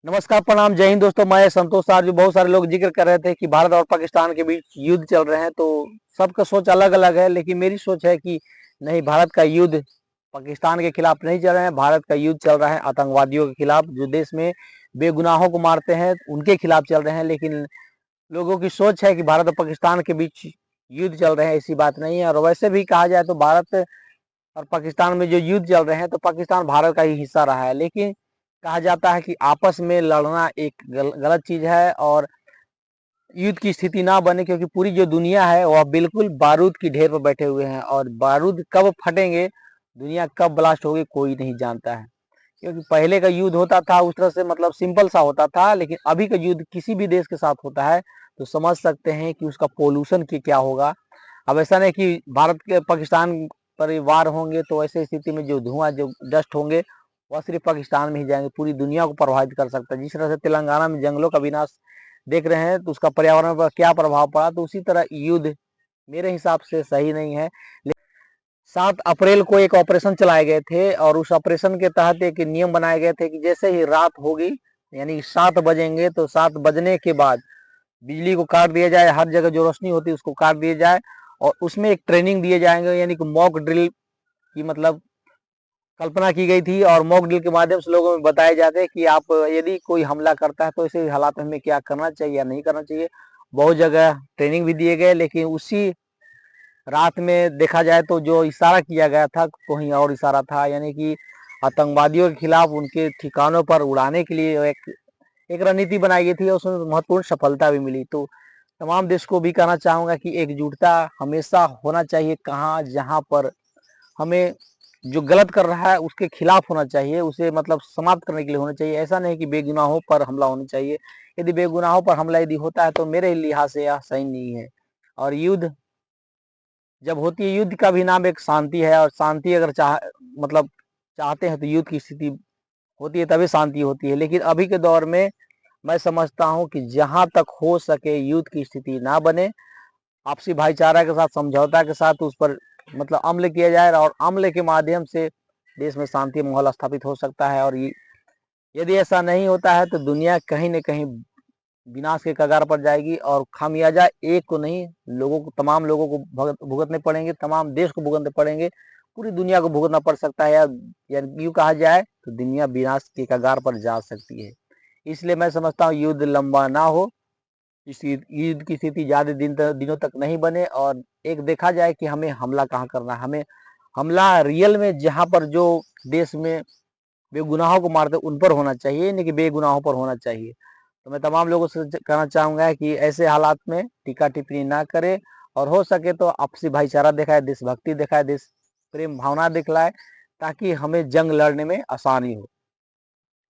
नमस्कार, प्रणाम, जय हिंद दोस्तों। मैं संतोष सर। जो बहुत सारे लोग जिक्र कर रहे थे कि भारत और पाकिस्तान के बीच युद्ध चल रहे हैं, तो सबका सोच अलग अलग है। लेकिन मेरी सोच है कि नहीं, भारत का युद्ध पाकिस्तान के खिलाफ नहीं चल रहा है। भारत का युद्ध चल रहा है आतंकवादियों के खिलाफ, जो देश में बेगुनाहों को मारते हैं, उनके खिलाफ चल रहे हैं। लेकिन लोगों की सोच है कि भारत और पाकिस्तान के बीच युद्ध चल रहे हैं, ऐसी बात नहीं है। और वैसे भी कहा जाए तो भारत और पाकिस्तान में जो युद्ध चल रहे हैं, तो पाकिस्तान भारत का ही हिस्सा रहा है। लेकिन कहा जाता है कि आपस में लड़ना एक गलत चीज है, और युद्ध की स्थिति ना बने, क्योंकि पूरी जो दुनिया है वह बिल्कुल बारूद की ढेर पर बैठे हुए हैं, और बारूद कब फटेंगे, दुनिया कब ब्लास्ट होगी, कोई नहीं जानता है। क्योंकि पहले का युद्ध होता था उस तरह से, मतलब सिंपल सा होता था। लेकिन अभी का युद्ध किसी भी देश के साथ होता है तो समझ सकते हैं कि उसका पोल्यूशन की क्या होगा। अब ऐसा नहीं कि भारत के पाकिस्तान पर वार होंगे तो ऐसे स्थिति में जो धुआं, जो डस्ट होंगे, वह सिर्फ पाकिस्तान में ही जाएंगे, पूरी दुनिया को प्रभावित कर सकता है। जिस तरह से तेलंगाना में जंगलों का विनाश देख रहे हैं, तो उसका पर्यावरण पर क्या प्रभाव पड़ा, तो उसी तरह युद्ध मेरे हिसाब से सही नहीं है। 7 अप्रैल को एक ऑपरेशन चलाए गए थे, और उस ऑपरेशन के तहत एक नियम बनाए गए थे कि जैसे ही रात होगी, यानी 7 बजेंगे, तो 7 बजने के बाद बिजली को काट दिया जाए, हर जगह जो रोशनी होती है उसको काट दिया जाए। और उसमें एक ट्रेनिंग दिए जाएंगे, यानी कि मॉक ड्रिल की मतलब कल्पना की गई थी। और मॉक ड्रिल के माध्यम से लोगों में बताए जाते हैं कि आप यदि कोई हमला करता है तो ऐसे हालात में हमें क्या करना चाहिए या नहीं करना चाहिए। बहुत जगह ट्रेनिंग भी दिए गए, लेकिन उसी रात में देखा जाए तो जो इशारा किया गया था कहीं और इशारा था, यानी कि आतंकवादियों के खिलाफ उनके ठिकानों पर उड़ाने के लिए एक रणनीति बनाई गई थी, और उसमें महत्वपूर्ण सफलता भी मिली। तो तमाम देश को भी कहना चाहूंगा कि एकजुटता हमेशा होना चाहिए। कहाँ जहाँ पर हमें जो गलत कर रहा है उसके खिलाफ होना चाहिए, उसे मतलब समाप्त करने के लिए होना चाहिए। ऐसा नहीं कि बेगुनाहों पर हमला होना चाहिए। यदि बेगुनाहों पर हमला यदि होता है तो मेरे लिहाज से यह सही नहीं है। और युद्ध जब होती है, युद्ध का भी नाम एक शांति है, और शांति अगर मतलब चाहते हैं तो युद्ध की स्थिति होती है, तभी शांति होती है। लेकिन अभी के दौर में मैं समझता हूँ कि जहां तक हो सके युद्ध की स्थिति ना बने, आपसी भाईचारा के साथ, समझौता के साथ उस पर मतलब अमल किया जाए, और अमल के माध्यम से देश में शांति माहौल स्थापित हो सकता है। और यदि ऐसा नहीं होता है तो दुनिया कहीं न कहीं विनाश के कगार पर जाएगी, और खामियाजा एक को नहीं, लोगों को, तमाम लोगों को भुगतने पड़ेंगे, तमाम देश को भुगतने पड़ेंगे, पूरी दुनिया को भुगतना पड़ सकता है। या यूं कहा जाए तो दुनिया विनाश के कगार पर जा सकती है। इसलिए मैं समझता हूँ युद्ध लंबा ना हो, इस युद्ध की स्थिति ज्यादा दिनों तक नहीं बने। और एक देखा जाए कि हमें हमला कहाँ करना है। हमें हमला रियल में जहाँ पर जो देश में बेगुनाहों को मारते उन पर होना चाहिए, नहीं कि बेगुनाहों पर होना चाहिए। तो मैं तमाम लोगों से कहना चाहूंगा कि ऐसे हालात में टीका टिप्पणी ना करे, और हो सके तो आपसी भाईचारा दिखाए, देशभक्ति दिखाए, देश प्रेम भावना दिखलाए, ताकि हमें जंग लड़ने में आसानी हो।